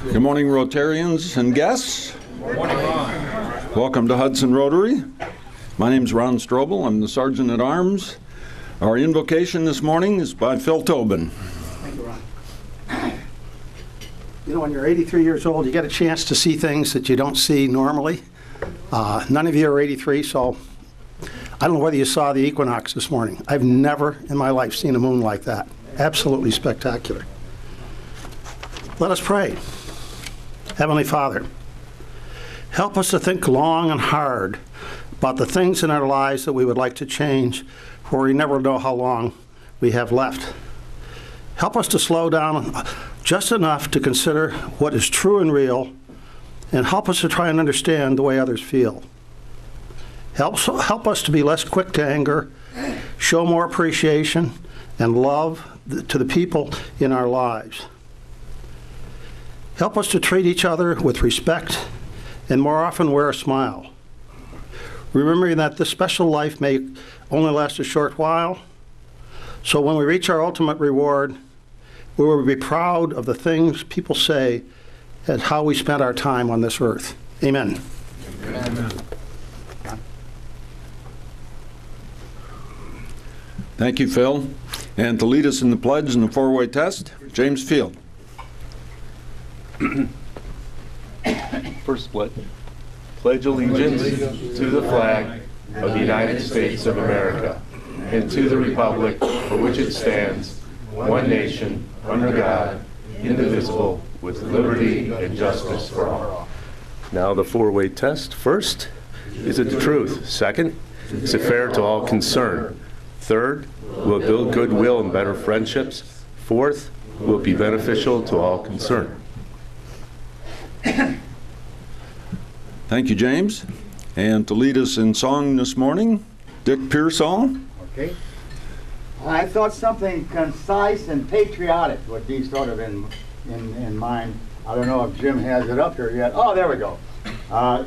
Good morning, Rotarians and guests. Good morning, Ron. Welcome to Hudson Rotary. My name is Ron Strobel. I'm the Sergeant at Arms. Our invocation this morning is by Phil Tobin. Thank you, Ron. You know, when you're 83 years old, you get a chance to see things that you don't see normally. None of you are 83, so I don't know whether you saw the equinox this morning. I've never in my life seen a moon like that. Absolutely spectacular. Let us pray. Heavenly Father, help us to think long and hard about the things in our lives that we would like to change, for we never know how long we have left. Help us to slow down just enough to consider what is true and real, and help us to try and understand the way others feel. Help us to be less quick to anger, show more appreciation and love to the people in our lives. Help us to treat each other with respect and more often wear a smile. Remembering that this special life may only last a short while, so when we reach our ultimate reward, we will be proud of the things people say and how we spent our time on this earth. Amen. Amen. Thank you, Phil. And to lead us in the pledge and the four-way test, James Field. First pledge. Pledge allegiance to the flag of the United States of America and to the republic for which it stands, one nation, under God, indivisible, with liberty and justice for all. Now the four-way test. First, is it the truth? Second, is it fair to all concerned? Third, will it build goodwill and better friendships? Fourth, will it be beneficial to all concerned? Thank you, James. And to lead us in song this morning, Dick Pearsall. Okay. I thought something concise and patriotic would be sort of in mind. I don't know if Jim has it up here yet. Oh, there we go.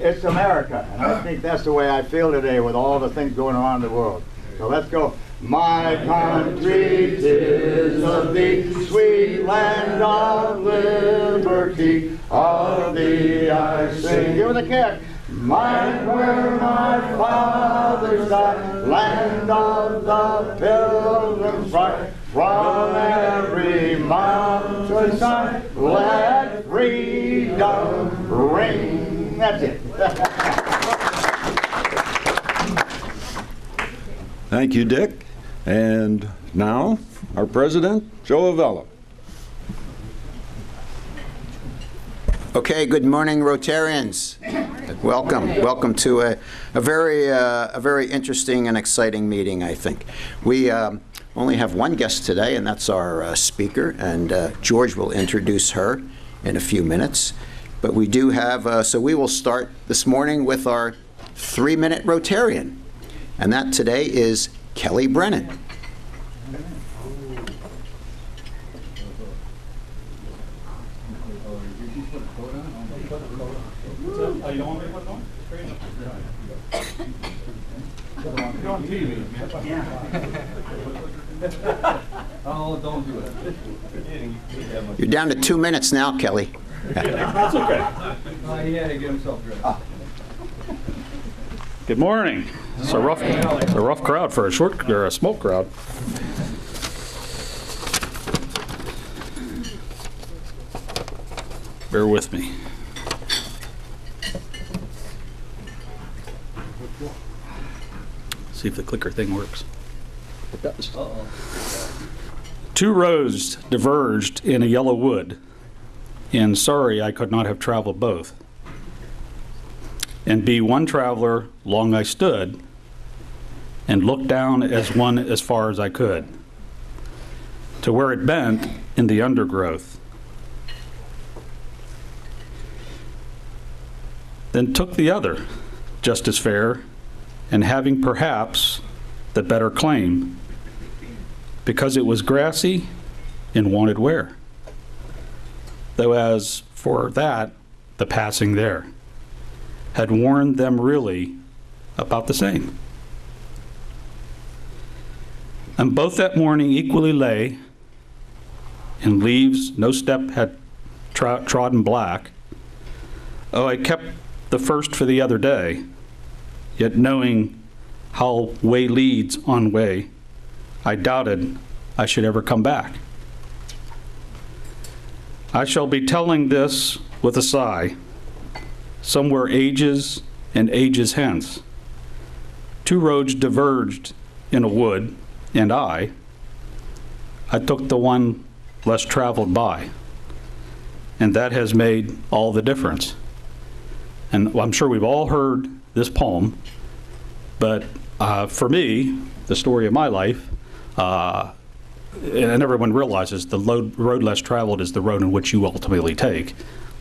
It's America, and I think that's the way I feel today with all the things going on in the world. So let's go. My country, 'tis of thee, sweet land of liberty, of thee I sing. Give it a kick. Where my fathers died, land of the pilgrim's pride, from every mountainside, let freedom ring. That's it. Thank you, Dick. And now, our president, Joe Avella. Okay, good morning, Rotarians. Welcome to a very interesting and exciting meeting, I think. We only have one guest today, and that's our speaker, and George will introduce her in a few minutes. But we do have, so we will start this morning with our 3-minute Rotarian, and that today is Kelly Brennan. You don't want me to put it on? You're on TV, man. Oh, don't do it. You're down to 2 minutes now, Kelly. That's okay. He had to get himself dressed. Good morning. It's a rough crowd for a smoke crowd. Bear with me. See if the clicker thing works. It does. Uh-oh. 2 roads diverged in a yellow wood, and sorry I could not have traveled both. And be one traveler, long I stood, and looked down as one as far as I could, to where it bent in the undergrowth. Then took the other, just as fair, and having perhaps the better claim, because it was grassy and wanted wear. Though as for that, the passing there had warned them really about the same. And both that morning equally lay in leaves no step had trodden black. Oh, I kept the first for the other day, yet knowing how way leads on way, I doubted I should ever come back. I shall be telling this with a sigh, somewhere ages and ages hence. Two roads diverged in a wood, and I took the one less traveled by. And that has made all the difference. And I'm sure we've all heard this poem, but for me, the story of my life, and everyone realizes the road less traveled is the road in which you ultimately take.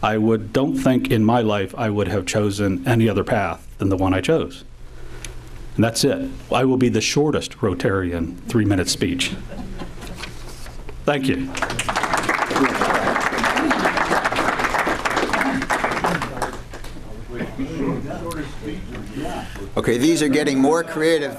I don't think in my life I would have chosen any other path than the one I chose. And that's it. I will be the shortest Rotarian 3-minute speech. Thank you. Okay, these are getting more creative.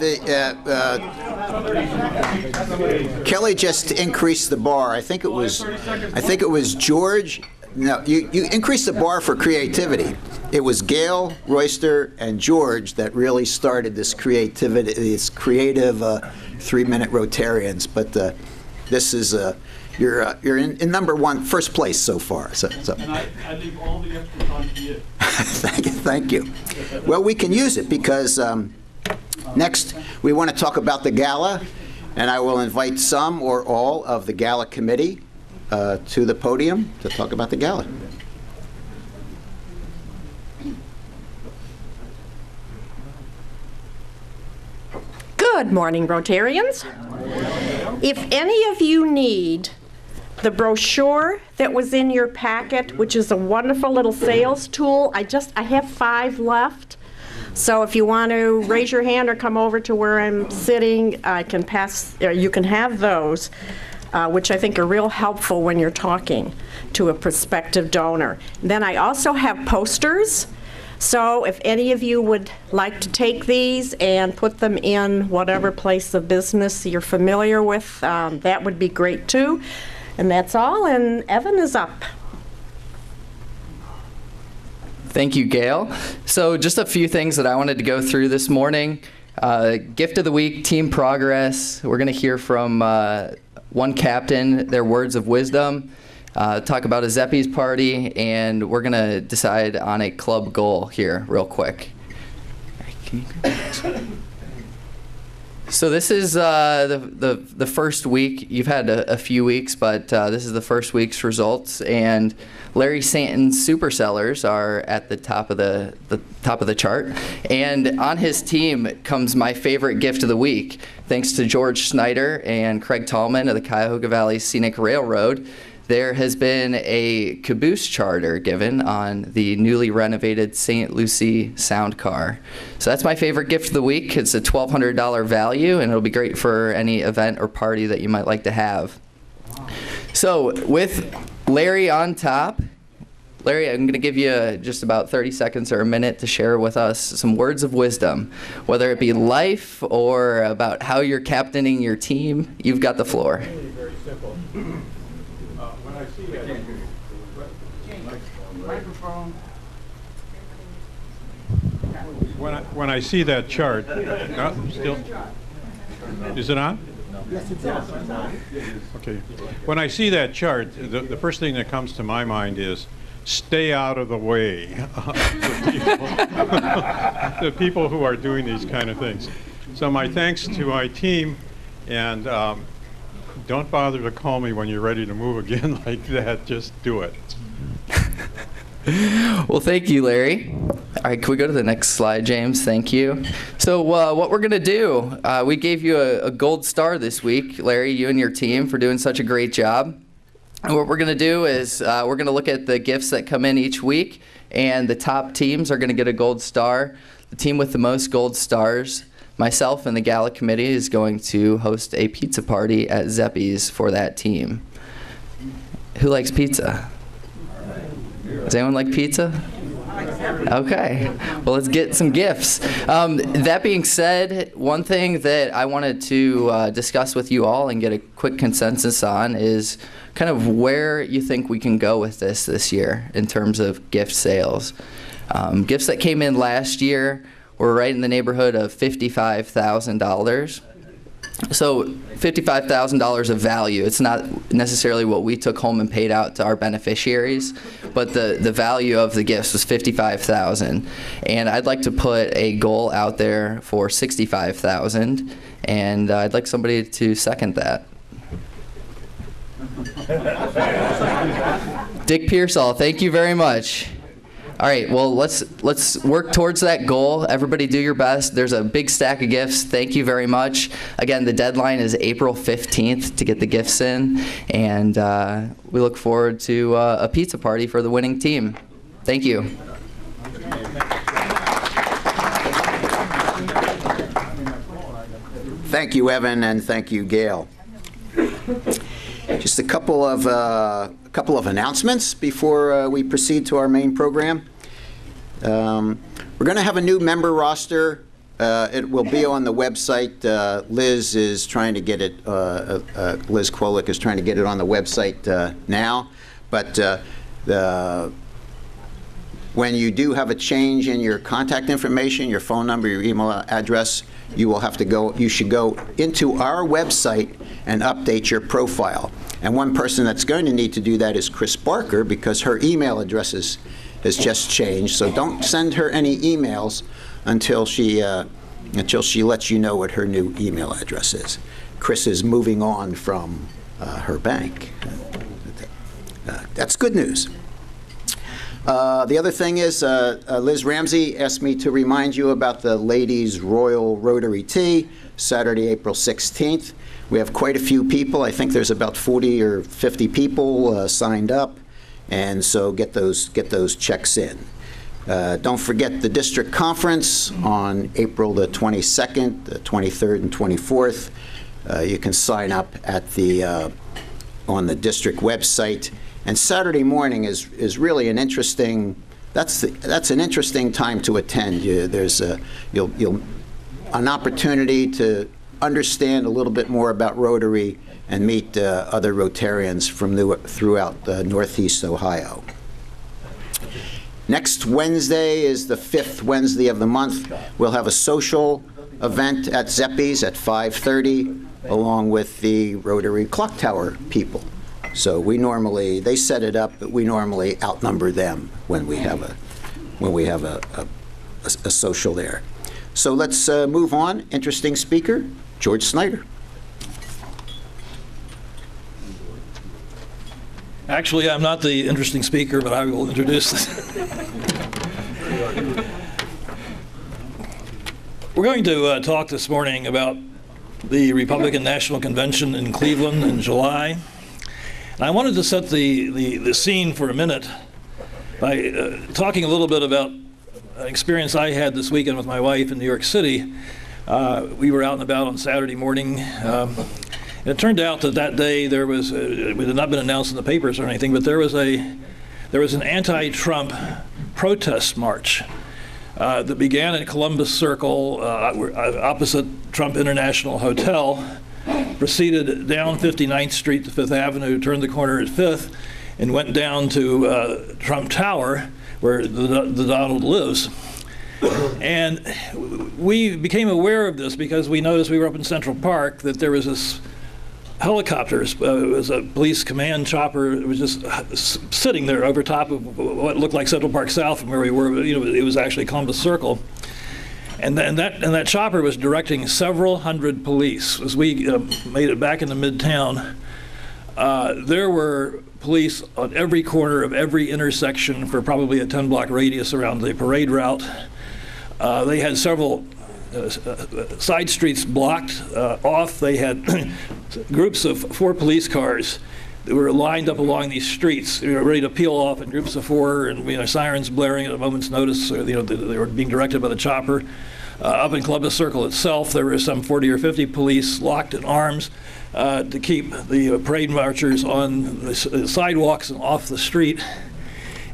Kelly just increased the bar. I think it was George. No, you increased the bar for creativity. It was Gail, Royster, and George that really started this creativity, this creative 3-minute Rotarians. But this is you're in number one, first place so far. So. And I leave all the extra time to you. Thank you. Well, we can use it because next we want to talk about the gala, and I will invite some or all of the gala committee to the podium to talk about the gala. Good morning, Rotarians. If any of you need the brochure that was in your packet, which is a wonderful little sales tool, I have 5 left. So if you want to raise your hand or come over to where I'm sitting, I can pass, or you can have those, which I think are real helpful when you're talking to a prospective donor. Then I also have posters. So if any of you would like to take these and put them in whatever place of business you're familiar with, that would be great too. And that's all, and Evan is up. Thank you, Gail. So just a few things that I wanted to go through this morning. Gift of the week, team progress. We're going to hear from one captain, their words of wisdom. Talk about a Zeppies party, and we're going to decide on a club goal here real quick. So this is the first week. You've had a few weeks, but this is the first week's results. And Larry Santon's super sellers are at the top of the chart. And on his team comes my favorite gift of the week, thanks to George Snyder and Craig Tallman of the Cuyahoga Valley Scenic Railroad. There has been a caboose charter given on the newly renovated St. Lucie sound car. So that's my favorite gift of the week. It's a $1,200 value, and it'll be great for any event or party that you might like to have. So with Larry on top, Larry, I'm going to give you just about 30 seconds or a minute to share with us some words of wisdom, whether it be life or about how you're captaining your team. You've got the floor. Very simple. When I see that chart, still, is it on? Yes, it's on. Okay. When I see that chart, the first thing that comes to my mind is stay out of the way. The people who are doing these kind of things. So my thanks to my team, and don't bother to call me when you're ready to move again like that. Just do it. Well, thank you, Larry. All right, can we go to the next slide, James? Thank you. So what we're going to do, we gave you a gold star this week, Larry, you and your team, for doing such a great job. And what we're going to do is we're going to look at the gifts that come in each week, and the top teams are going to get a gold star. The team with the most gold stars, myself and the gala committee, is going to host a pizza party at Zeppies for that team. Who likes pizza? Does anyone like pizza? Okay, well, let's get some gifts. That being said, one thing that I wanted to discuss with you all and get a quick consensus on is kind of where you think we can go with this year in terms of gift sales. Gifts that came in last year were right in the neighborhood of $55,000. So $55,000 of value. It's not necessarily what we took home and paid out to our beneficiaries, but the value of the gifts was $55,000. And I'd like to put a goal out there for $65,000, and I'd like somebody to second that. Dick Pearsall, thank you very much. All right, well, let's work towards that goal. Everybody do your best. There's a big stack of gifts. Thank you very much. Again, the deadline is April 15th to get the gifts in, and we look forward to a pizza party for the winning team. Thank you. Thank you, Evan, and thank you, Gail. Just a couple of announcements before we proceed to our main program. We're going to have a new member roster. It will be on the website. Liz is trying to get it. Liz Kwolek is trying to get it on the website now. But when you do have a change in your contact information, your phone number, your email address, you will have to go. You should go into our website and update your profile. And one person that's going to need to do that is Chris Barker, because her email address has just changed. So don't send her any emails until she lets you know what her new email address is. Chris is moving on from her bank. That's good news. The other thing is, Liz Ramsey asked me to remind you about the Ladies Royal Rotary Tea, Saturday, April 16th. We have quite a few people. I think there's about 40 or 50 people signed up, and so get those checks in. Don't forget the district conference on April the 22nd, the 23rd, and 24th. You can sign up at on the district website. And Saturday morning is really an interesting. That's an interesting time to attend. There's you'll an opportunity to understand a little bit more about Rotary and meet other Rotarians from throughout Northeast Ohio. Next Wednesday is the 5th Wednesday of the month. We'll have a social event at Zeppi's at 5:30, along with the Rotary Clock Tower people. So they set it up, but we normally outnumber them when we have a social there. So let's move on. Interesting speaker, George Snyder. Actually, I'm not the interesting speaker, but I will introduce this. We're going to talk this morning about the Republican National Convention in Cleveland in July. And I wanted to set the scene for a minute by talking a little bit about an experience I had this weekend with my wife in New York City. We were out and about on Saturday morning. It turned out that day there was, it had not been announced in the papers or anything, but there was an anti-Trump protest march that began at Columbus Circle opposite Trump International Hotel, proceeded down 59th Street to 5th Avenue, turned the corner at 5th, and went down to Trump Tower, where the Donald lives. And we became aware of this because we noticed, we were up in Central Park, that there was this helicopter. It was a police command chopper. It was just sitting there over top of what looked like Central Park South from where we were. It was actually Columbus Circle. And that chopper was directing several hundred police. As we made it back into Midtown, there were police on every corner of every intersection for probably a 10-block radius around the parade route. They had several side streets blocked off. They had groups of 4 police cars that were lined up along these streets, ready to peel off in groups of 4, and sirens blaring at a moment's notice. They were being directed by the chopper. Up in Columbus Circle itself, there were some 40 or 50 police locked in arms to keep the parade marchers on the sidewalks and off the street.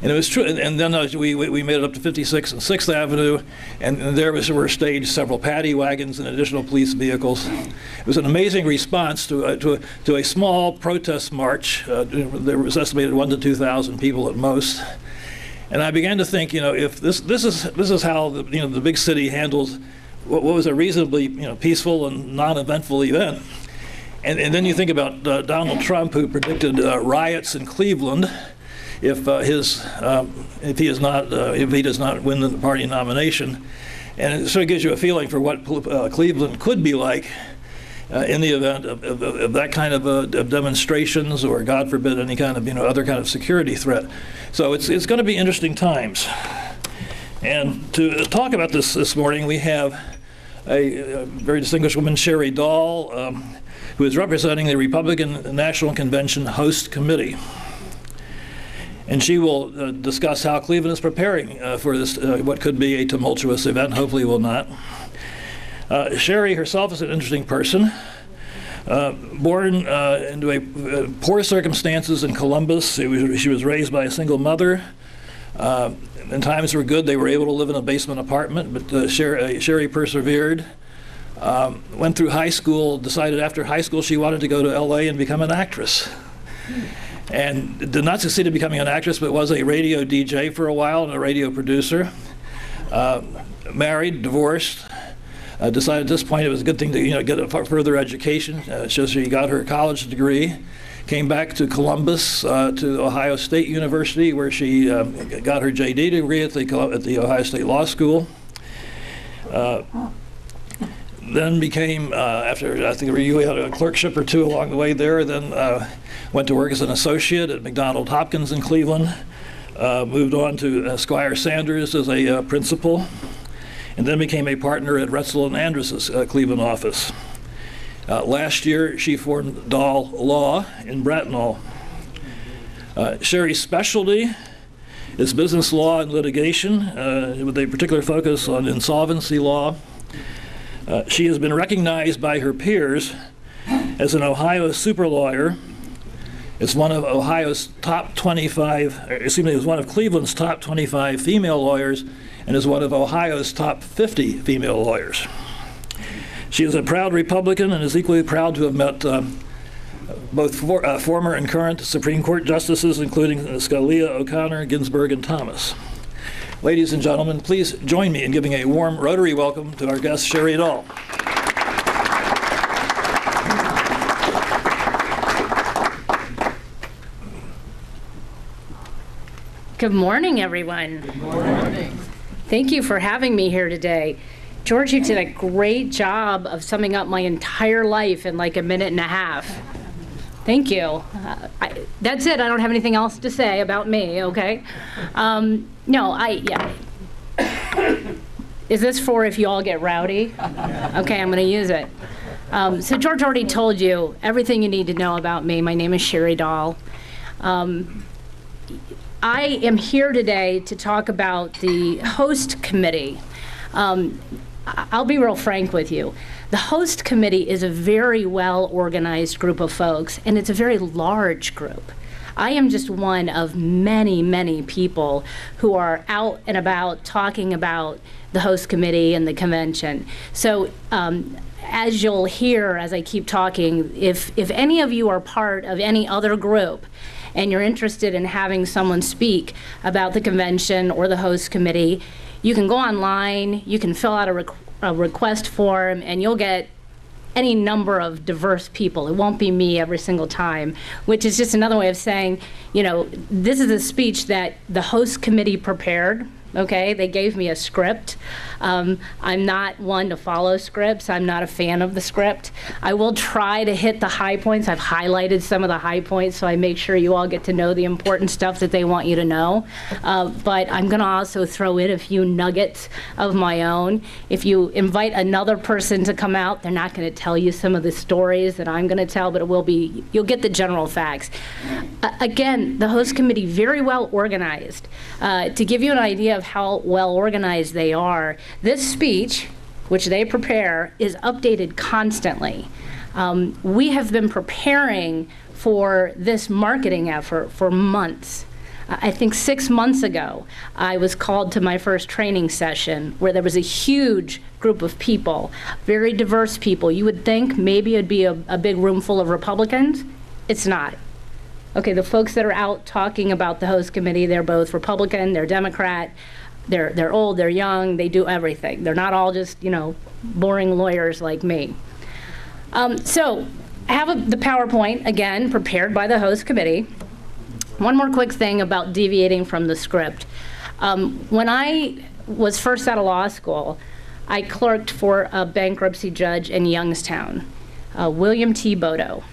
And it was true. And then we made it up to 56th and 6th Avenue, and there were staged several paddy wagons and additional police vehicles. It was an amazing response to a small protest march. There was estimated 1,000 to 2,000 people at most. And I began to think, if this is how the big city handles what was a reasonably peaceful and non-eventful event. And then you think about Donald Trump, who predicted riots in Cleveland if he does not win the party nomination, and it sort of gives you a feeling for what Cleveland could be like in the event of that kind of demonstrations, or God forbid any kind of other kind of security threat. So it's going to be interesting times. And to talk about this morning, we have a very distinguished woman, Sherry Dahl, who is representing the Republican National Convention Host Committee. And she will discuss how Cleveland is preparing for this, what could be a tumultuous event, hopefully will not. Sherry herself is an interesting person. Born into poor circumstances in Columbus. She was raised by a single mother. When times were good, they were able to live in a basement apartment, but Sherry persevered. Went through high school, decided after high school she wanted to go to LA and become an actress. And did not succeed in becoming an actress, but was a radio DJ for a while and a radio producer. Married, divorced, decided at this point it was a good thing to get a further education. So she got her college degree, came back to Columbus, to Ohio State University, where she got her JD degree at the Ohio State Law School. Then became, after I think you had a clerkship or two along the way there, then went to work as an associate at McDonald Hopkins in Cleveland, moved on to Squire Sanders as a principal, and then became a partner at Retzel and Andrus's Cleveland office. Last year, she formed Dahl Law in Bracknell. Sherry's specialty is business law and litigation, with a particular focus on insolvency law. She has been recognized by her peers as an Ohio super lawyer. It's one of Ohio's top 25, excuse me, it's one of Cleveland's top 25 female lawyers, and is one of Ohio's top 50 female lawyers. She is a proud Republican and is equally proud to have met both former and current Supreme Court justices, including Scalia, O'Connor, Ginsburg, and Thomas. Ladies and gentlemen, please join me in giving a warm Rotary welcome to our guest, Sherry Dahl. Good morning, everyone. Good morning. Thank you for having me here today. George, you did a great job of summing up my entire life in like a minute and a half. Thank you. That's it. I don't have anything else to say about me, okay? Yeah. Is this for if you all get rowdy? Okay, I'm going to use it. So George already told you everything you need to know about me. My name is Sherry Dahl. I am here today to talk about the host committee. I'll be real frank with you. The host committee is a very well-organized group of folks, and it's a very large group. I am just one of many, many people who are out and about talking about the host committee and the convention. So as you'll hear as I keep talking, if any of you are part of any other group and you're interested in having someone speak about the convention or the host committee, you can go online, you can fill out a request form, and you'll get any number of diverse people. It won't be me every single time, which is just another way of saying, this is a speech that the host committee prepared. Okay, they gave me a script. I'm not one to follow scripts. I'm not a fan of the script. I will try to hit the high points. I've highlighted some of the high points, so I make sure you all get to know the important stuff that they want you to know. But I'm going to also throw in a few nuggets of my own. If you invite another person to come out, they're not going to tell you some of the stories that I'm going to tell, but you'll get the general facts. Again, the host committee, very well organized. To give you an idea of how well organized they are, this speech, which they prepare, is updated constantly. We have been preparing for this marketing effort for months. I think 6 months ago, I was called to my first training session where there was a huge group of people, very diverse people. You would think maybe it'd be a big room full of Republicans. It's not. Okay, the folks that are out talking about the host committee, they're both Republican, they're Democrat, they're old, they're young, they do everything. They're not all just, boring lawyers like me. So I have the PowerPoint, again, prepared by the host committee. One more quick thing about deviating from the script. When I was first out of law school, I clerked for a bankruptcy judge in Youngstown, William T. Bodo.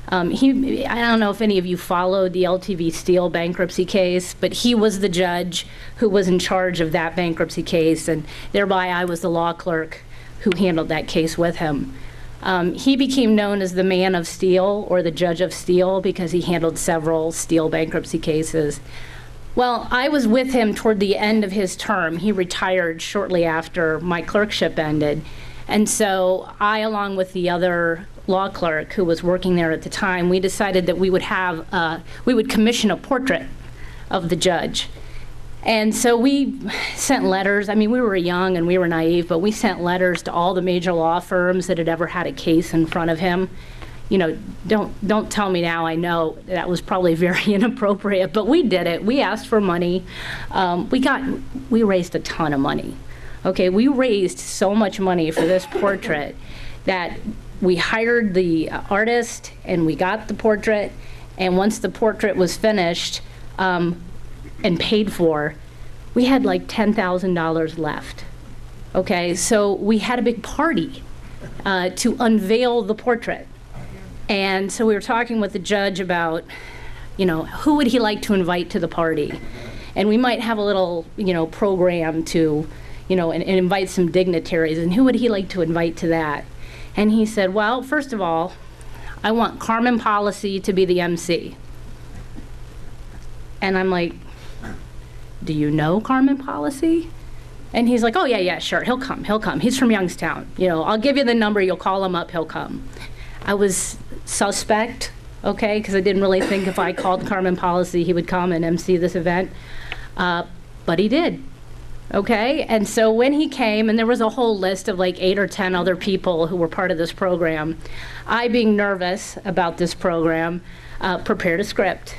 I don't know if any of you followed the LTV Steel bankruptcy case, but he was the judge who was in charge of that bankruptcy case, and thereby I was the law clerk who handled that case with him. He became known as the man of steel, or the judge of steel, because he handled several steel bankruptcy cases. Well, I was with him toward the end of his term. He retired shortly after my clerkship ended. And so I, along with the other law clerk who was working there at the time, we decided that we would commission a portrait of the judge. And so we sent letters. I mean, we were young and we were naive, but we sent letters to all the major law firms that had ever had a case in front of him. Don't tell me now, I know that was probably very inappropriate, but we did it. We asked for money. We raised a ton of money. Okay, we raised so much money for this portrait that we hired the artist and we got the portrait, and once the portrait was finished and paid for, we had like $10,000 left. Okay, so we had a big party to unveil the portrait. And so we were talking with the judge about, who would he like to invite to the party? And we might have a little, program to, and invite some dignitaries, and who would he like to invite to that? And he said, well, first of all, I want Carmen Policy to be the MC. And I'm like, do you know Carmen Policy? And he's like, oh, yeah, sure, he'll come. He's from Youngstown. I'll give you the number, you'll call him up, he'll come. I was suspect, okay, because I didn't really think if I called Carmen Policy, he would come and MC this event. But he did. Okay, and so when he came, and there was a whole list of like 8 or 10 other people who were part of this program, I, being nervous about this program, prepared a script.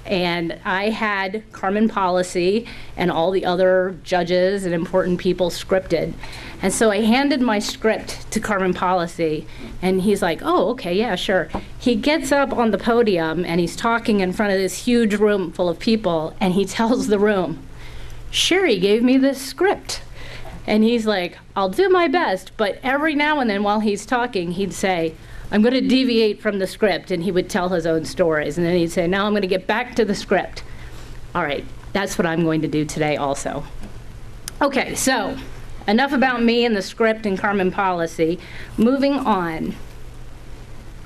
And I had Carmen Policy and all the other judges and important people scripted. And so I handed my script to Carmen Policy, and he's like, oh, okay, yeah, sure. He gets up on the podium, and he's talking in front of this huge room full of people, and he tells the room, Sherry gave me this script. And he's like, I'll do my best, but every now and then while he's talking, he'd say, I'm going to deviate from the script, and he would tell his own stories. And then he'd say, now I'm going to get back to the script. All right, that's what I'm going to do today also. Okay, so enough about me and the script and Carmen Policy. Moving on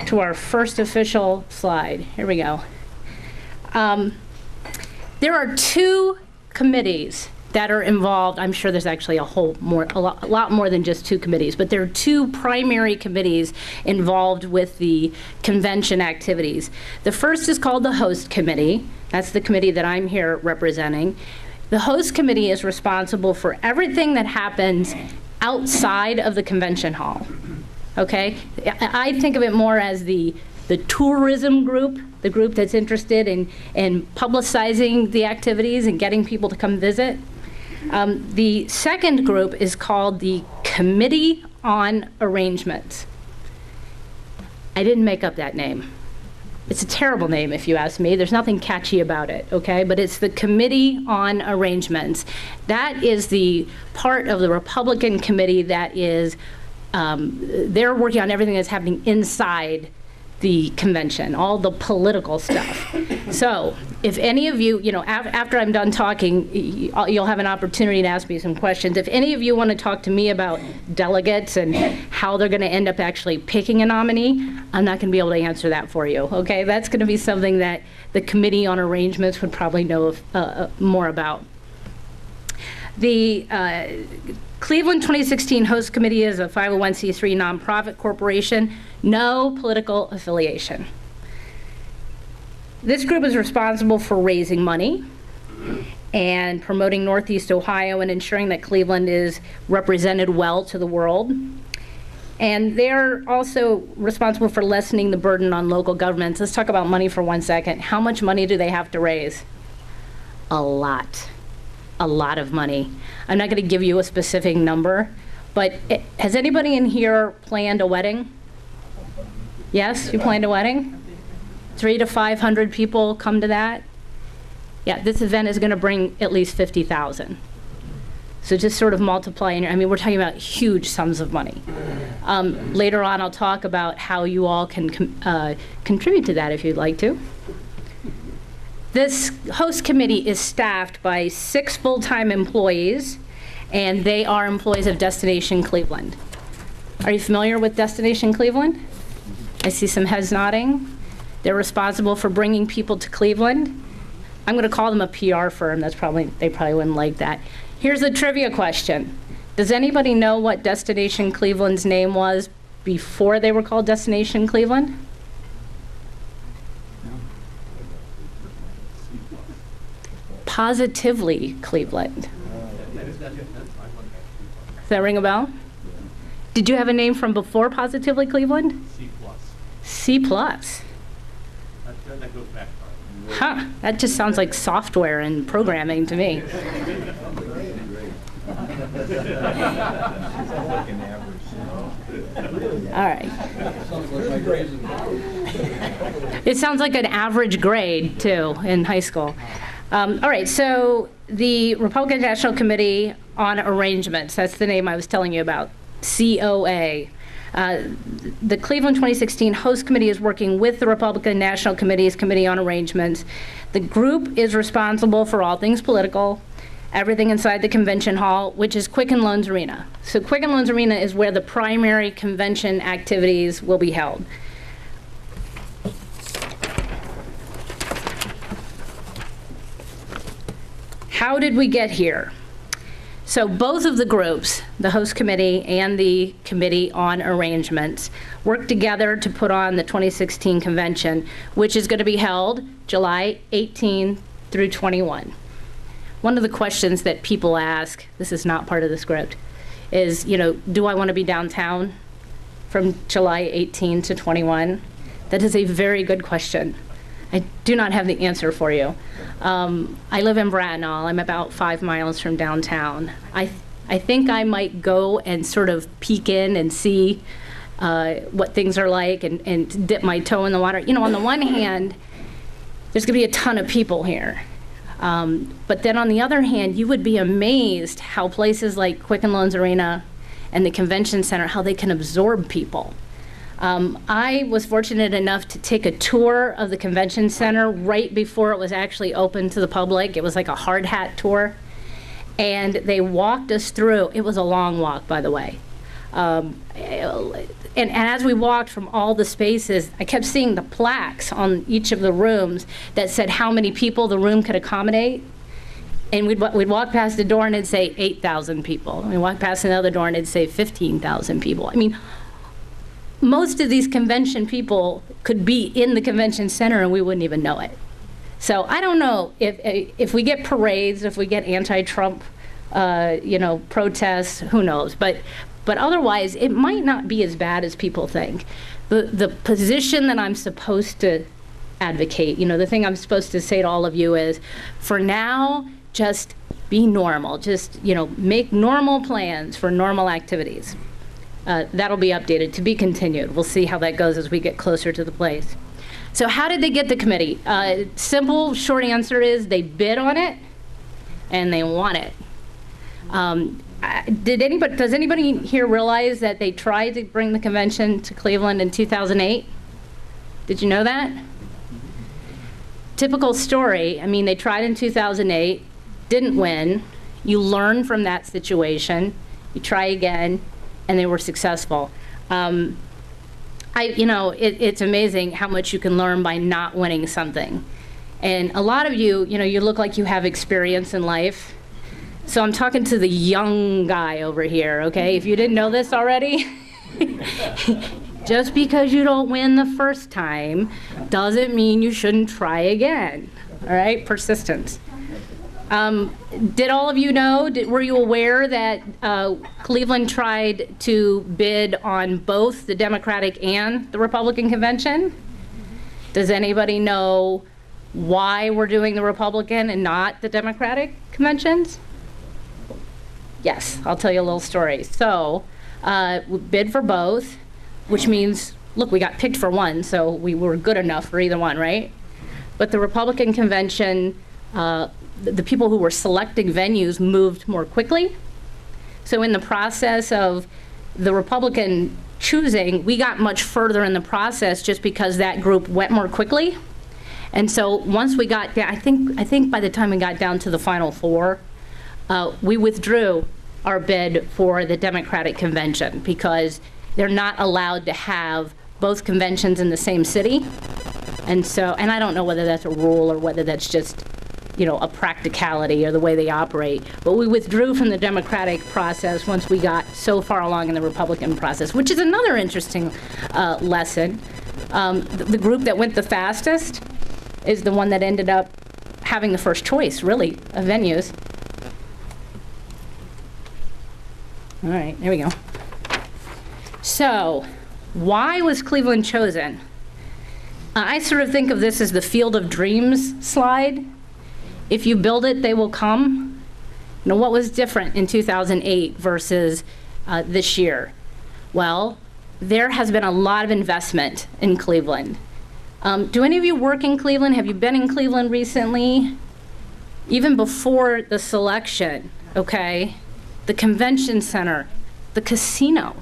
to our first official slide. Here we go. There are 2 committees that are involved. I'm sure there's actually a lot more than just 2 committees, but there are 2 primary committees involved with the convention activities. The first is called the host committee. That's the committee that I'm here representing. The host committee is responsible for everything that happens outside of the convention hall. Okay? I think of it more as the tourism group, the group that's interested in publicizing the activities and getting people to come visit. The second group is called the Committee on Arrangements. I didn't make up that name. It's a terrible name, if you ask me. There's nothing catchy about it, okay? But it's the Committee on Arrangements. That is the part of the Republican committee that is, they're working on everything that's happening inside the convention, all the political stuff. So if any of you, after I'm done talking, you'll have an opportunity to ask me some questions. If any of you want to talk to me about delegates and how they're going to end up actually picking a nominee, I'm not going to be able to answer that for you, okay? That's going to be something that the Committee on Arrangements would probably know more about. The Cleveland 2016 Host Committee is a 501c3 nonprofit corporation, no political affiliation. This group is responsible for raising money and promoting Northeast Ohio and ensuring that Cleveland is represented well to the world. And they're also responsible for lessening the burden on local governments. Let's talk about money for 1 second. How much money do they have to raise? A lot of money. I'm not going to give you a specific number, but has anybody in here planned a wedding? Yes, you planned a wedding? 300 to 500 people come to that? Yeah, this event is going to bring at least 50,000. So just sort of multiplying, I mean, we're talking about huge sums of money. Later on, I'll talk about how you all can contribute to that if you'd like to. This host committee is staffed by 6 full-time employees, and they are employees of Destination Cleveland. Are you familiar with Destination Cleveland? I see some heads nodding. They're responsible for bringing people to Cleveland. I'm going to call them a PR firm. They probably wouldn't like that. Here's a trivia question. Does anybody know what Destination Cleveland's name was before they were called Destination Cleveland? Positively Cleveland. Does that ring a bell? Did you have a name from before Positively Cleveland? C+. C+. That goes back. Huh, that just sounds like software and programming to me. All right. It sounds like an average grade, too, in high school. All right, so the Republican National Committee on Arrangements, that's the name I was telling you about, COA. The Cleveland 2016 Host Committee is working with the Republican National Committee's Committee on Arrangements. The group is responsible for all things political, everything inside the convention hall, which is Quicken Loans Arena. So Quicken Loans Arena is where the primary convention activities will be held. How did we get here? So both of the groups, the host committee and the committee on arrangements, worked together to put on the 2016 convention, which is going to be held July 18 through 21. One of the questions that people ask, this is not part of the script, is, do I want to be downtown from July 18 to 21? That is a very good question. I do not have the answer for you. I live in Bracknell. I'm about 5 miles from downtown. I think I might go and sort of peek in and see what things are like and dip my toe in the water. On the one hand, there's going to be a ton of people here. But then on the other hand, you would be amazed how places like Quicken Loans Arena and the convention center, how they can absorb people. I was fortunate enough to take a tour of the convention center right before it was actually open to the public. It was like a hard hat tour. And they walked us through. It was a long walk, by the way. And as we walked from all the spaces, I kept seeing the plaques on each of the rooms that said how many people the room could accommodate. And we'd walk past the door and it'd say 8,000 people. And we'd walk past another door and it'd say 15,000 people. I mean, most of these convention people could be in the convention center and we wouldn't even know it. So I don't know if we get parades, if we get anti-Trump, protests, who knows? But otherwise, it might not be as bad as people think. The position that I'm supposed to advocate, the thing I'm supposed to say to all of you is, for now, just be normal. Just, make normal plans for normal activities. That'll be updated, to be continued. We'll see how that goes as we get closer to the place. So how did they get the committee? Simple, short answer is they bid on it and they won it. Does anybody here realize that they tried to bring the convention to Cleveland in 2008? Did you know that? Typical story. I mean, they tried in 2008, didn't win. You learn from that situation. You try again, and they were successful. It's amazing how much you can learn by not winning something. And a lot of you, you look like you have experience in life. So I'm talking to the young guy over here, okay? If you didn't know this already, Just because you don't win the first time doesn't mean you shouldn't try again. All right, persistence. Did all of you know, were you aware that Cleveland tried to bid on both the Democratic and the Republican convention? Does anybody know why we're doing the Republican and not the Democratic conventions? Yes, I'll tell you a little story. So, we bid for both, which means, look, we got picked for one, so we were good enough for either one, right? But the Republican convention, the people who were selecting venues moved more quickly. So in the process of the Republican choosing, we got much further in the process just because that group went more quickly. And so once we got down, I think by the time we got down to the final four, we withdrew our bid for the Democratic convention because they're not allowed to have both conventions in the same city. And so, and I don't know whether that's a rule or whether that's just, a practicality or the way they operate. But we withdrew from the Democratic process once we got so far along in the Republican process, which is another interesting lesson. The group that went the fastest is the one that ended up having the first choice, really, of venues. All right, there we go. So, why was Cleveland chosen? I sort of think of this as the Field of Dreams slide. If you build it, they will come. What was different in 2008 versus this year? Well, there has been a lot of investment in Cleveland. Do any of you work in Cleveland? Have you been in Cleveland recently? Even before the selection, okay? The convention center, the casino.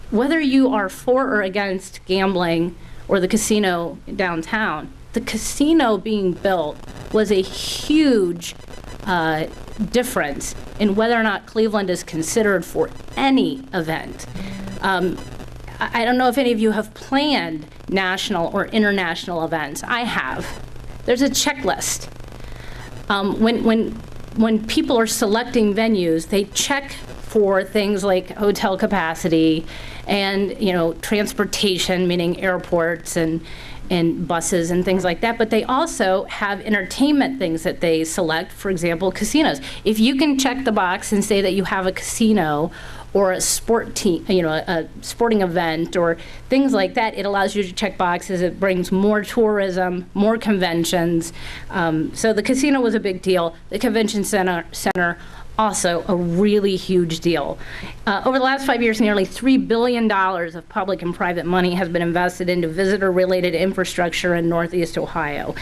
Whether you are for or against gambling or the casino downtown, the casino being built was a huge difference in whether or not Cleveland is considered for any event. I don't know if any of you have planned national or international events. I have. There's a checklist. When people are selecting venues, they check for things like hotel capacity and transportation, meaning airports and buses and things like that, but they also have entertainment things that they select, for example, casinos. If you can check the box and say that you have a casino or a sport team, a sporting event or things like that, it allows you to check boxes. It brings more tourism, more conventions. So the casino was a big deal. The convention center also a really huge deal. Over the last 5 years, nearly $3 billion of public and private money has been invested into visitor-related infrastructure in Northeast Ohio.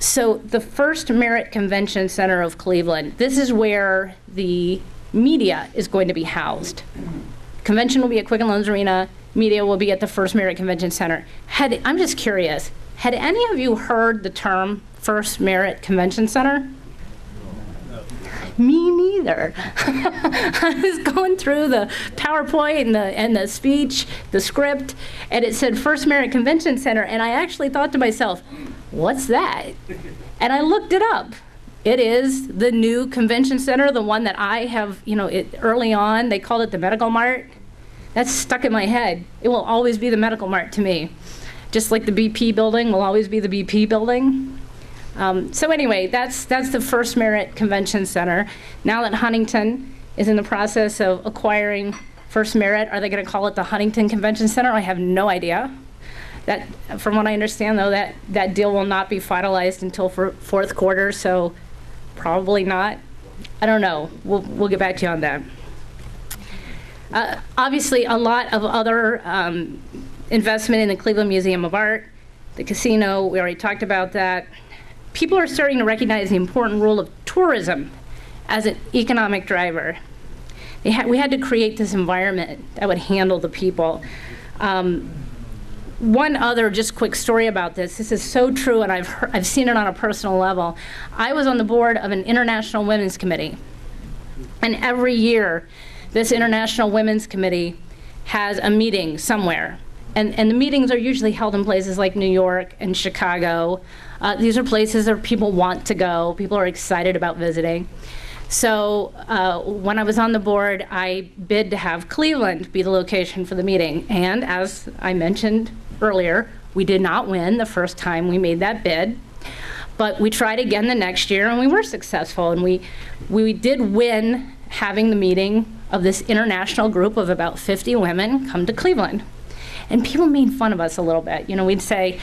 So the First Merit Convention Center of Cleveland, this is where the media is going to be housed. Convention will be at Quicken Loans Arena. Media will be at the First Merit Convention Center. I'm just curious, had any of you heard the term First Merit Convention Center? Me neither. I was going through the PowerPoint and the speech, the script, and it said First Merit Convention Center, and I actually thought to myself, what's that? And I looked it up. It is the new convention center, the one that I have, early on, they called it the Medical Mart. That's stuck in my head. It will always be the Medical Mart to me. Just like the BP building will always be the BP building. So anyway, that's the First Merit Convention Center. Now that Huntington is in the process of acquiring First Merit, are they going to call it the Huntington Convention Center? I have no idea. That, from what I understand, though, that deal will not be finalized until fourth quarter, so probably not. I don't know. We'll get back to you on that. Obviously, a lot of other investment in the Cleveland Museum of Art, the casino, we already talked about that. People are starting to recognize the important role of tourism as an economic driver. We had to create this environment that would handle the people. One other just quick story about this. This is so true, and I've seen it on a personal level. I was on the board of an International Women's Committee, and every year this International Women's Committee has a meeting somewhere. And the meetings are usually held in places like New York and Chicago. These are places where people want to go. People are excited about visiting. So when I was on the board, I bid to have Cleveland be the location for the meeting. And as I mentioned earlier, we did not win the first time we made that bid. But we tried again the next year, and we were successful. And we did win having the meeting of this international group of about 50 women come to Cleveland. And people made fun of us a little bit. You know, we'd say,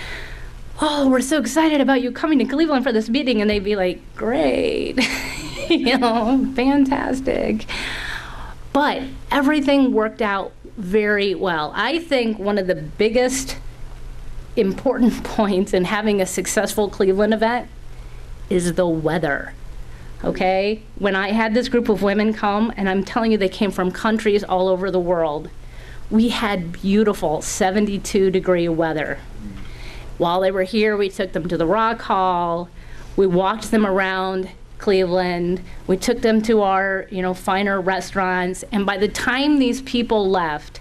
"Oh, we're so excited about you coming to Cleveland for this meeting," and they'd be like, "Great." You know, fantastic. But everything worked out very well. I think one of the biggest important points in having a successful Cleveland event is the weather. Okay? When I had this group of women come, and I'm telling you, they came from countries all over the world, we had beautiful 72-degree weather. While they were here, we took them to the Rock Hall. We walked them around Cleveland. We took them to our, you know, finer restaurants. And by the time these people left,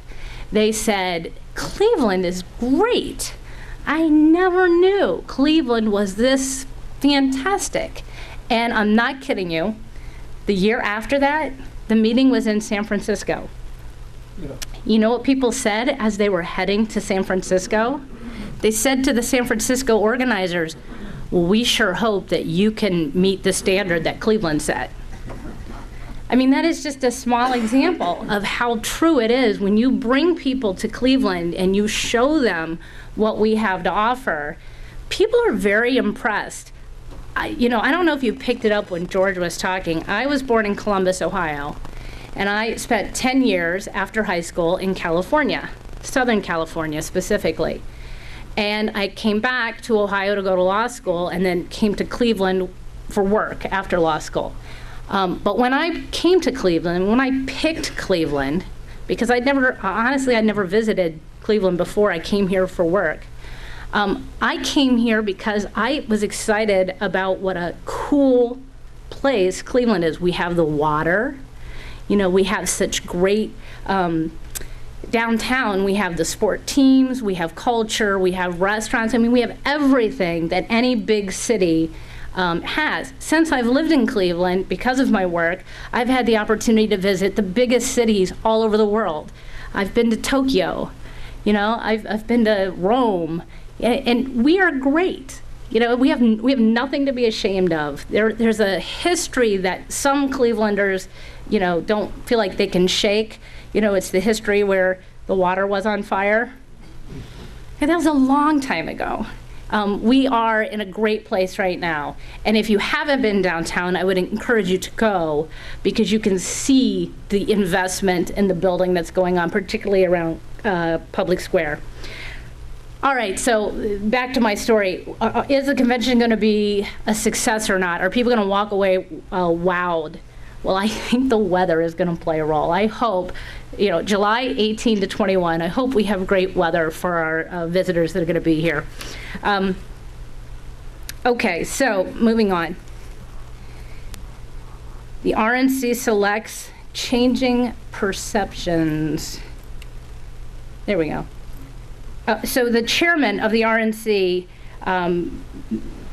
they said, "Cleveland is great. I never knew Cleveland was this fantastic." And I'm not kidding you. The year after that, the meeting was in San Francisco. Yeah. You know what people said as they were heading to San Francisco? They said to the San Francisco organizers, "Well, we sure hope that you can meet the standard that Cleveland set." I mean, that is just a small example of how true it is when you bring people to Cleveland and you show them what we have to offer. People are very impressed. I don't know if you picked it up when George was talking. I was born in Columbus, Ohio, and I spent 10 years after high school in California, Southern California specifically. And I came back to Ohio to go to law school, and then came to Cleveland for work after law school. But when I came to Cleveland, when I picked Cleveland, because I'd never visited Cleveland before I came here for work. I came here because I was excited about what a cool place Cleveland is. We have the water, you know, we have such great, downtown, we have the sport teams, we have culture, we have restaurants. I mean, we have everything that any big city has. Since I've lived in Cleveland, because of my work, I've had the opportunity to visit the biggest cities all over the world. I've been to Tokyo, you know, I've been to Rome, and we are great. You know, we have nothing to be ashamed of. There's a history that some Clevelanders, you know, don't feel like they can shake. You know, it's the history where the water was on fire. And that was a long time ago. We are in a great place right now. And if you haven't been downtown, I would encourage you to go, because you can see the investment in the building that's going on, particularly around Public Square. All right, so back to my story. Is the convention going to be a success or not? Are people going to walk away wowed? Well, I think the weather is going to play a role. I hope, you know, July 18 to 21, I hope we have great weather for our visitors that are going to be here. Okay, so moving on. The RNC selects changing perceptions. There we go. So the chairman of the RNC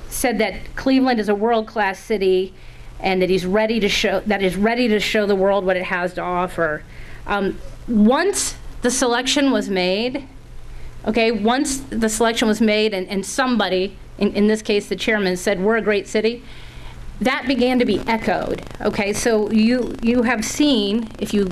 said that Cleveland is a world-class city, and that he's ready to show the world what it has to offer. Once the selection was made, and somebody, in this case the chairman, said we're a great city, that began to be echoed. Okay, so you have seen, if you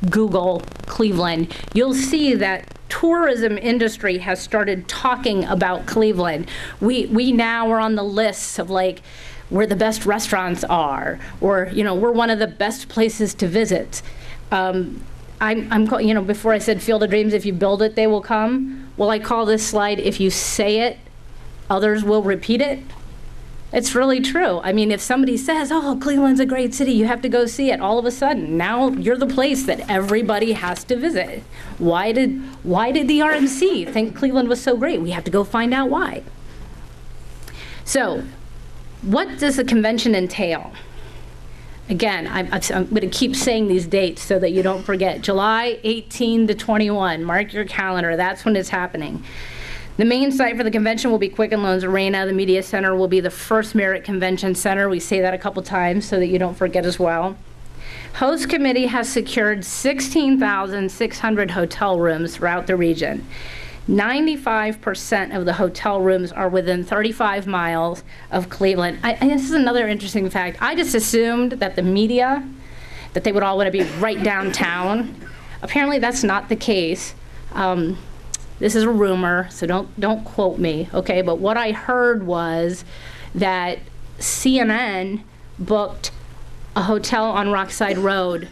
Google Cleveland, you'll see that tourism industry has started talking about Cleveland. We now are on the lists of like where the best restaurants are, or you know, we're one of the best places to visit. You know, before I said Field of Dreams, if you build it, they will come. Well, I call this slide, if you say it, others will repeat it. It's really true. I mean, if somebody says, oh, Cleveland's a great city, you have to go see it, all of a sudden, now you're the place that everybody has to visit. Why did the RNC think Cleveland was so great? We have to go find out why. So, what does the convention entail? Again, I'm going to keep saying these dates so that you don't forget. July 18 to 21, mark your calendar, that's when it's happening. The main site for the convention will be Quicken Loans Arena. The media center will be the First Merit Convention Center. We say that a couple times so that you don't forget as well. Host committee has secured 16,600 hotel rooms throughout the region. 95% of the hotel rooms are within 35 miles of Cleveland. And this is another interesting fact. I just assumed that the media, that they would all want to be right downtown. Apparently that's not the case. This is a rumor, so don't quote me, okay? But what I heard was that CNN booked a hotel on Rockside Road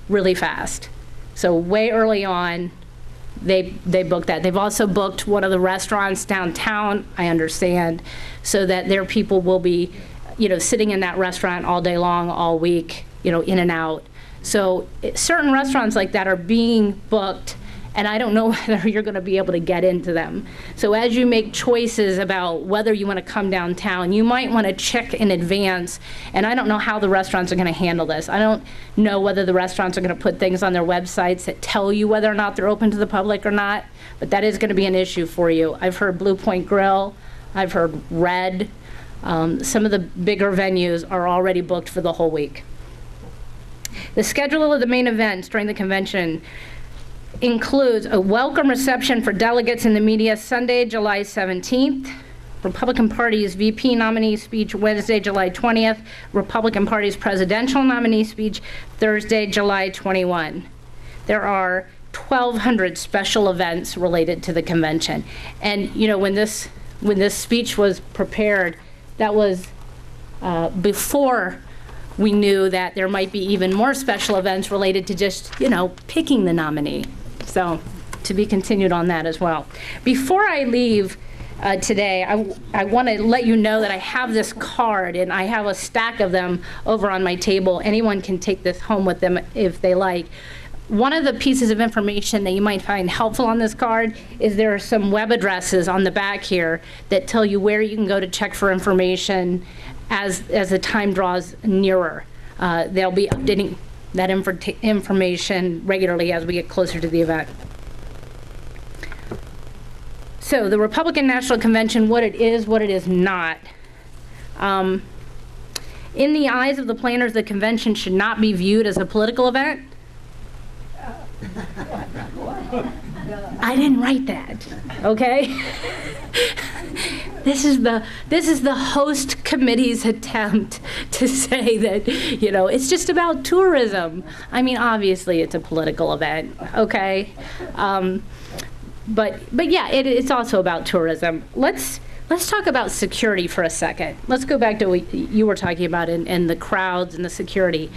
really fast. So way early on, they booked that. They've also booked one of the restaurants downtown, I understand, so that their people will be, sitting in that restaurant all day long, all week, in and out. So certain restaurants like that are being booked, and I don't know whether you're going to be able to get into them. So as you make choices about whether you want to come downtown, you might want to check in advance. And I don't know how the restaurants are going to handle this. I don't know whether the restaurants are going to put things on their websites that tell you whether or not they're open to the public or not, but that is going to be an issue for you. I've heard Blue Point Grill, I've heard Red. Some of the bigger venues are already booked for the whole week. The schedule of the main events during the convention includes a welcome reception for delegates in the media Sunday, July 17th, Republican Party's VP nominee speech Wednesday, July 20th, Republican Party's presidential nominee speech Thursday, July 21. There are 1,200 special events related to the convention. And when this speech was prepared, that was before we knew that there might be even more special events related to just, picking the nominee. So to be continued on that as well. Before I leave today, I want to let you know that I have this card, and I have a stack of them over on my table. Anyone can take this home with them if they like. One of the pieces of information that you might find helpful on this card is there are some web addresses on the back here that tell you where you can go to check for information as the time draws nearer. They'll be updating that information regularly as we get closer to the event. So the Republican National Convention, what it is not. In the eyes of the planners, the convention should not be viewed as a political event. I didn't write that, okay? This is the host committee's attempt to say that, it's just about tourism. I mean, obviously it's a political event, okay? But yeah, it's also about tourism. Let's talk about security for a second. Let's go back to what you were talking about and the crowds and the security.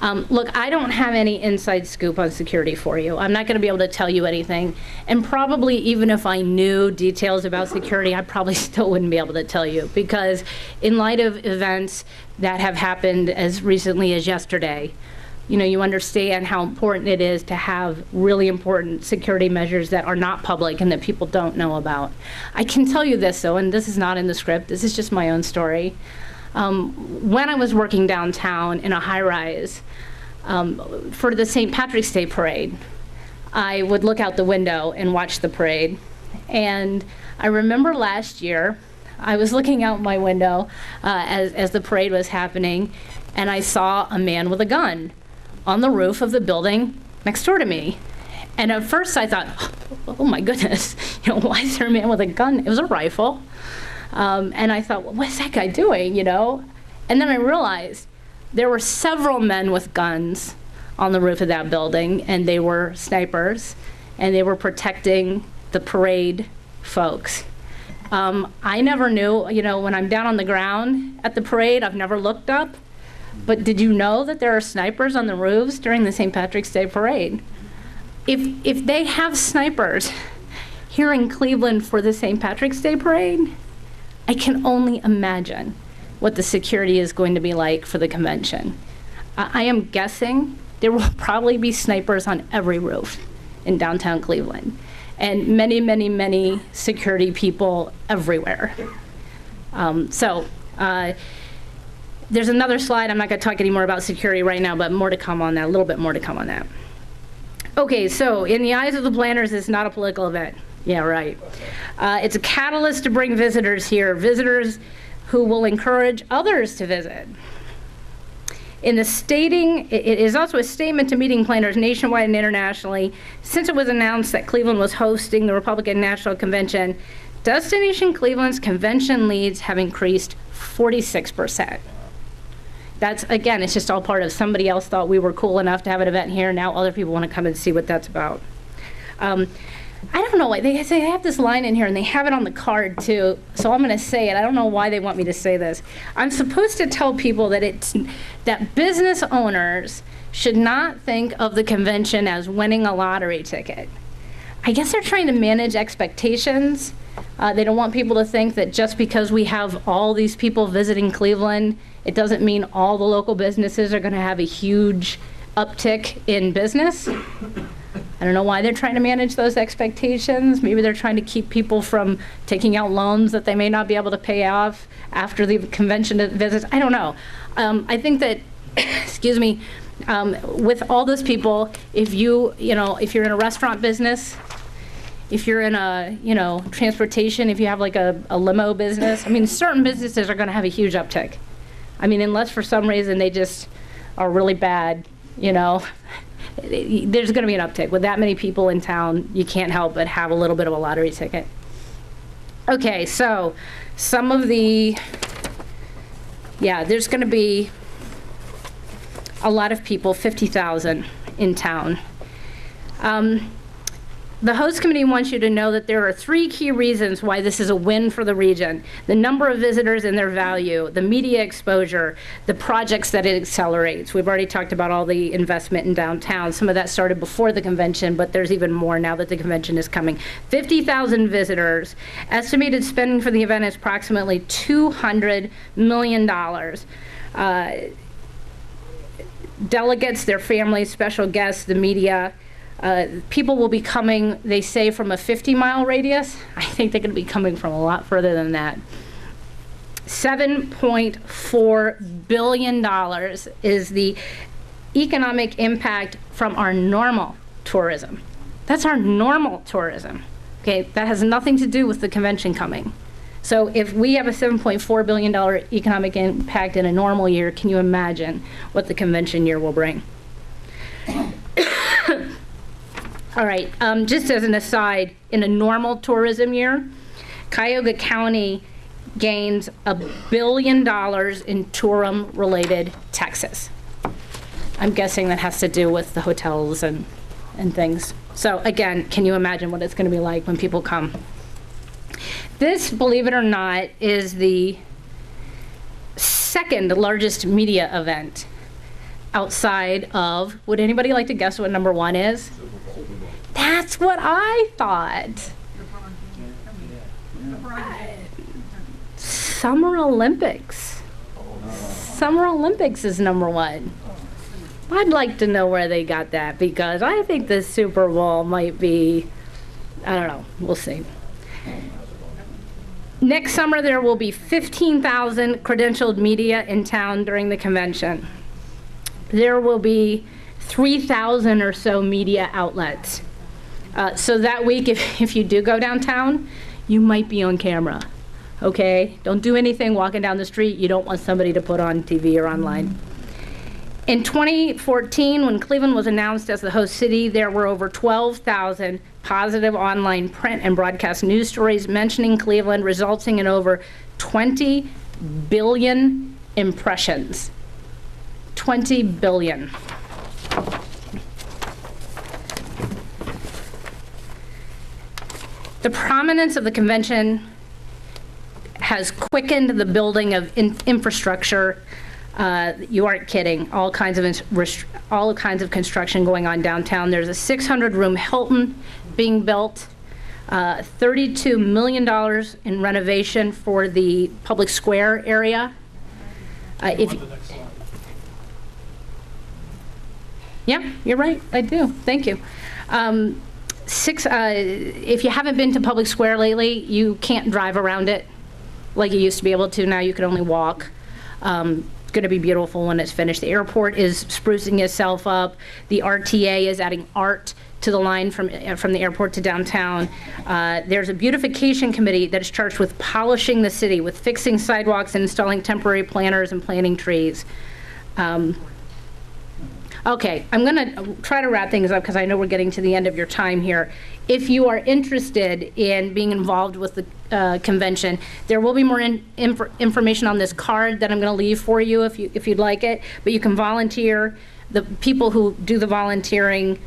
Look, I don't have any inside scoop on security for you. I'm not going to be able to tell you anything. And probably even if I knew details about security, I probably still wouldn't be able to tell you, because in light of events that have happened as recently as yesterday, you understand how important it is to have really important security measures that are not public and that people don't know about. I can tell you this, though, and this is not in the script. This is just my own story. When I was working downtown in a high-rise for the St. Patrick's Day parade, I would look out the window and watch the parade. And I remember last year, I was looking out my window as the parade was happening, and I saw a man with a gun on the roof of the building next door to me. And at first I thought, oh my goodness, why is there a man with a gun? It was a rifle. And I thought, well, what's that guy doing, And then I realized there were several men with guns on the roof of that building, and they were snipers, and they were protecting the parade folks. I never knew, when I'm down on the ground at the parade, I've never looked up. But did you know that there are snipers on the roofs during the St. Patrick's Day parade? If they have snipers here in Cleveland for the St. Patrick's Day parade, I can only imagine what the security is going to be like for the convention. I am guessing there will probably be snipers on every roof in downtown Cleveland, and many, many, many security people everywhere. There's another slide. I'm not going to talk anymore about security right now, but more to come on that, a little bit more to come on that. Okay, so in the eyes of the planners, it's not a political event. Yeah, right. It's a catalyst to bring visitors here, visitors who will encourage others to visit. It is also a statement to meeting planners nationwide and internationally. Since it was announced that Cleveland was hosting the Republican National Convention, Destination Cleveland's convention leads have increased 46%. That's, again, it's just all part of somebody else thought we were cool enough to have an event here. Now other people want to come and see what that's about. I don't know why, they say I have this line in here and they have it on the card too, so I'm gonna say it. I don't know why they want me to say this. I'm supposed to tell people that business owners should not think of the convention as winning a lottery ticket. I guess they're trying to manage expectations. They don't want people to think that just because we have all these people visiting Cleveland, it doesn't mean all the local businesses are gonna have a huge uptick in business. I don't know why they're trying to manage those expectations. Maybe they're trying to keep people from taking out loans that they may not be able to pay off after the convention visits. I don't know. I think that, excuse me, with all those people, if you're in a restaurant business, if you're in a, transportation, if you have like a limo business, I mean, certain businesses are going to have a huge uptick. I mean, unless for some reason they just are really bad, there's going to be an uptick. With that many people in town, you can't help but have a little bit of a lottery ticket. Okay, so some of the, there's going to be a lot of people, 50,000 in town. The host committee wants you to know that there are 3 key reasons why this is a win for the region: the number of visitors and their value, the media exposure, the projects that it accelerates. We've already talked about all the investment in downtown. Some of that started before the convention, but there's even more now that the convention is coming. 50,000 visitors. Estimated spending for the event is approximately $200 million. Delegates, their families, special guests, the media. People will be coming, they say, from a 50-mile radius. I think they're going to be coming from a lot further than that. $7.4 billion is the economic impact from our normal tourism. That's our normal tourism. Okay, that has nothing to do with the convention coming. So if we have a $7.4 billion economic impact in a normal year, can you imagine what the convention year will bring? All right, just as an aside, in a normal tourism year, Cuyahoga County gains $1 billion in tourism-related taxes. I'm guessing that has to do with the hotels and things. So again, can you imagine what it's going to be like when people come? This, believe it or not, is the second largest media event outside of, would anybody like to guess what number 1 is? That's what I thought. Summer Olympics. Summer Olympics is number 1. I'd like to know where they got that, because I think the Super Bowl might be, I don't know, we'll see. Next summer there will be 15,000 credentialed media in town during the convention. There will be 3,000 or so media outlets. So that week, if you do go downtown, you might be on camera, okay? Don't do anything walking down the street you don't want somebody to put on TV or online. In 2014, when Cleveland was announced as the host city, there were over 12,000 positive online print and broadcast news stories mentioning Cleveland, resulting in over 20 billion impressions. 20 billion. The prominence of the convention has quickened the building of infrastructure. You aren't kidding. All kinds of construction going on downtown. There's a 600-room Hilton being built. $32 million in renovation for the public square area. Yeah, you're right. I do. Thank you. If you haven't been to Public Square lately, you can't drive around it like you used to be able to. Now you can only walk. going to be beautiful when it's finished. The airport is sprucing itself up. The RTA is adding art to the line from the airport to downtown. There's a beautification committee that is charged with polishing the city, with fixing sidewalks and installing temporary planters and planting trees. Okay, I'm going to try to wrap things up because I know we're getting to the end of your time here. If you are interested in being involved with the convention, there will be more information on this card that I'm going to leave for you if you'd like it. But you can volunteer. The people who do the volunteering,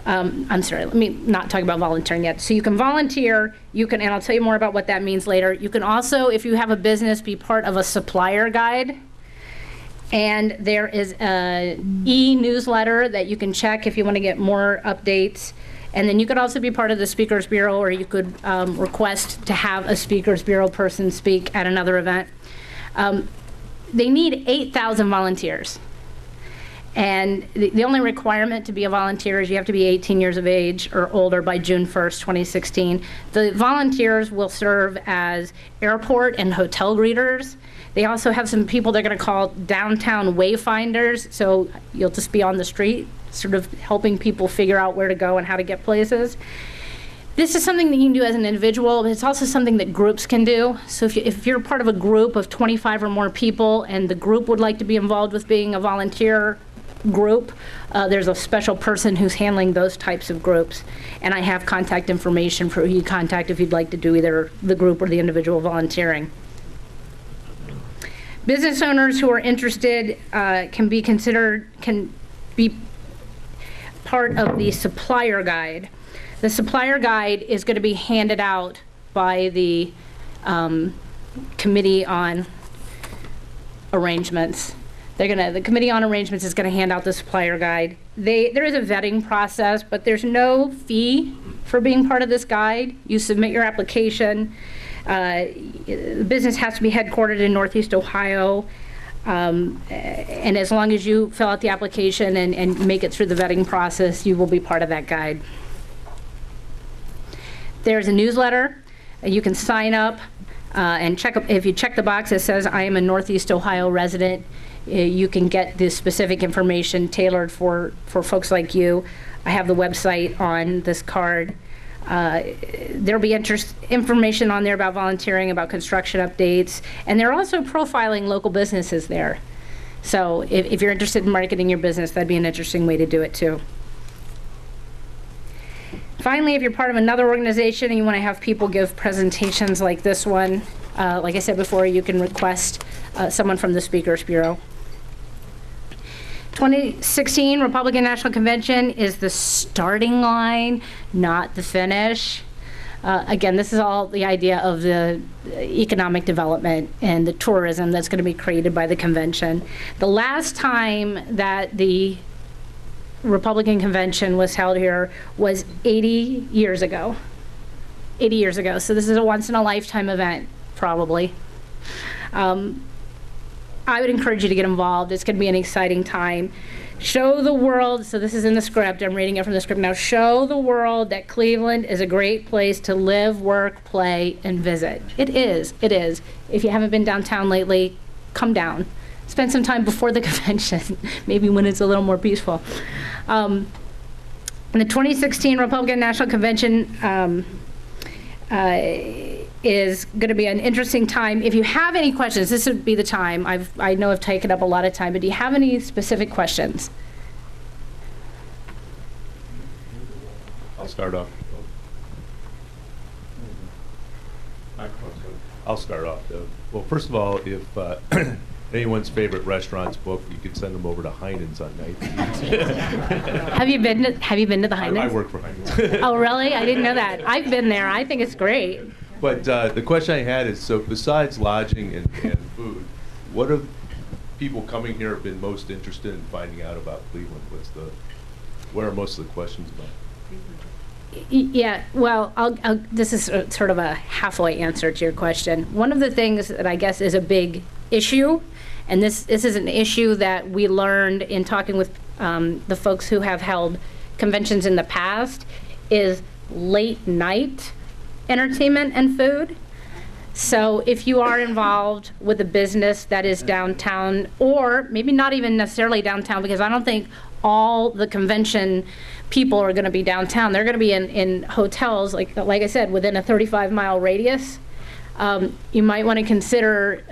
I'm sorry, let me not talk about volunteering yet. So you can volunteer, and I'll tell you more about what that means later. You can also, if you have a business, be part of a supplier guide. And there is an e-newsletter that you can check if you want to get more updates. And then you could also be part of the Speakers Bureau, or you could request to have a Speakers Bureau person speak at another event. They need 8,000 volunteers. And the only requirement to be a volunteer is you have to be 18 years of age or older by June 1st, 2016. The volunteers will serve as airport and hotel greeters. They also have some people they're going to call downtown wayfinders, so you'll just be on the street, sort of helping people figure out where to go and how to get places. This is something that you can do as an individual, but it's also something that groups can do. So if you're part of a group of 25 or more people and the group would like to be involved with being a volunteer group, there's a special person who's handling those types of groups. And I have contact information for who you contact if you'd like to do either the group or the individual volunteering. Business owners who are interested can be part of the supplier guide. The supplier guide is going to be handed out by the Committee on Arrangements. The Committee on Arrangements is going to hand out the supplier guide. There is a vetting process, but there's no fee for being part of this guide. You submit your application. The business has to be headquartered in Northeast Ohio, and as long as you fill out the application and make it through the vetting process, you will be part of that guide. There's a newsletter. You can sign up and if you check the box that says I am a Northeast Ohio resident, you can get the specific information tailored for folks like you. I have the website on this card. There'll be information on there about volunteering, about construction updates, and they're also profiling local businesses there. So if you're interested in marketing your business, that'd be an interesting way to do it too. Finally, if you're part of another organization and you want to have people give presentations like this one, like I said before, you can request someone from the Speakers Bureau. 2016 Republican National Convention is the starting line, not the finish. Again, this is all the idea of the economic development and the tourism that's going to be created by the convention. The last time that the Republican Convention was held here was 80 years ago. 80 years ago. So this is a once-in-a-lifetime event, probably. I would encourage you to get involved. It's going to be an exciting time. Show the world, so this is in the script, I'm reading it from the script now, show the world that Cleveland is a great place to live, work, play, and visit. It is, it is. If you haven't been downtown lately, come down. Spend some time before the convention, maybe when it's a little more peaceful. In the 2016 Republican National Convention, is going to be an interesting time. If you have any questions, this would be the time. I know I've taken up a lot of time, but do you have any specific questions? I'll start off. I'll start off. Well, first of all, if anyone's favorite restaurant's booked, you could send them over to Heinen's on night. Have you been to the Heinen's? I work for Heinen's. Oh, really? I didn't know that. I've been there. I think it's great. But the question I had is, so besides lodging and food, what have people coming here been most interested in finding out about Cleveland? What are most of the questions about? Yeah, well, this is sort of a halfway answer to your question. One of the things that I guess is a big issue, and this is an issue that we learned in talking with the folks who have held conventions in the past, is late night entertainment and food. So if you are involved with a business that is downtown, or maybe not even necessarily downtown, because I don't think all the convention people are going to be downtown. They're going to be in hotels, like I said, within a 35-mile radius. You might want to consider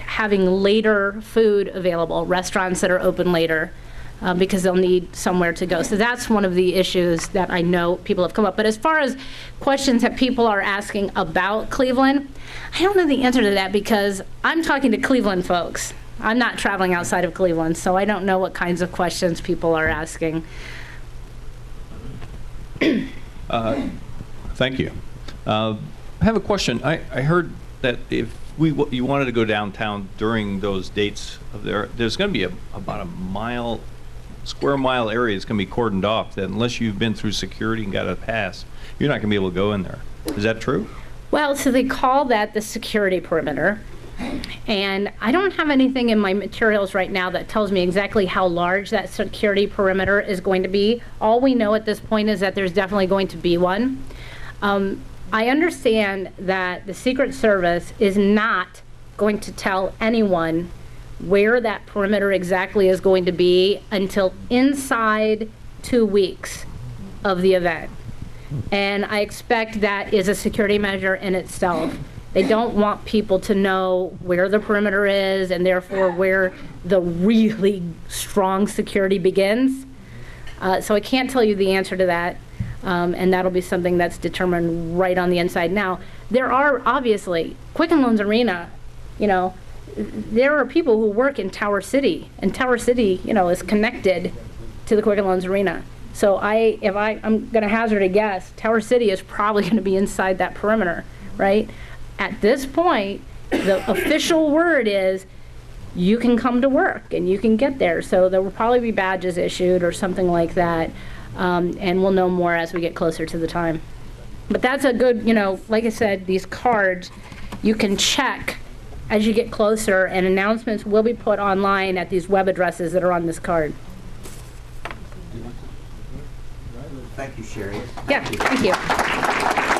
having later food available, restaurants that are open later, because they'll need somewhere to go. So that's one of the issues that I know people have come up. But as far as questions that people are asking about Cleveland, I don't know the answer to that because I'm talking to Cleveland folks. I'm not traveling outside of Cleveland, so I don't know what kinds of questions people are asking. Thank you. I have a question. I heard that if you wanted to go downtown during those dates, there's going to be about a square mile area that's going to be cordoned off, that unless you've been through security and got a pass, you're not going to be able to go in there. Is that true? Well, so they call that the security perimeter. And I don't have anything in my materials right now that tells me exactly how large that security perimeter is going to be. All we know at this point is that there's definitely going to be one. I understand that the Secret Service is not going to tell anyone where that perimeter exactly is going to be until inside 2 weeks of the event. And I expect that is a security measure in itself. They don't want people to know where the perimeter is and therefore where the really strong security begins. So I can't tell you the answer to that, and that'll be something that's determined right on the inside. Now, there are obviously, Quicken Loans Arena, there are people who work in Tower City, and Tower City, is connected to the Quicken Loans Arena. So I'm going to hazard a guess, Tower City is probably going to be inside that perimeter, right? At this point, the official word is you can come to work and you can get there. So there will probably be badges issued or something like that. And we'll know more as we get closer to the time. But that's a good, like I said, these cards, you can check as you get closer, and announcements will be put online at these web addresses that are on this card. Thank you, Sherry. Yeah, thank you.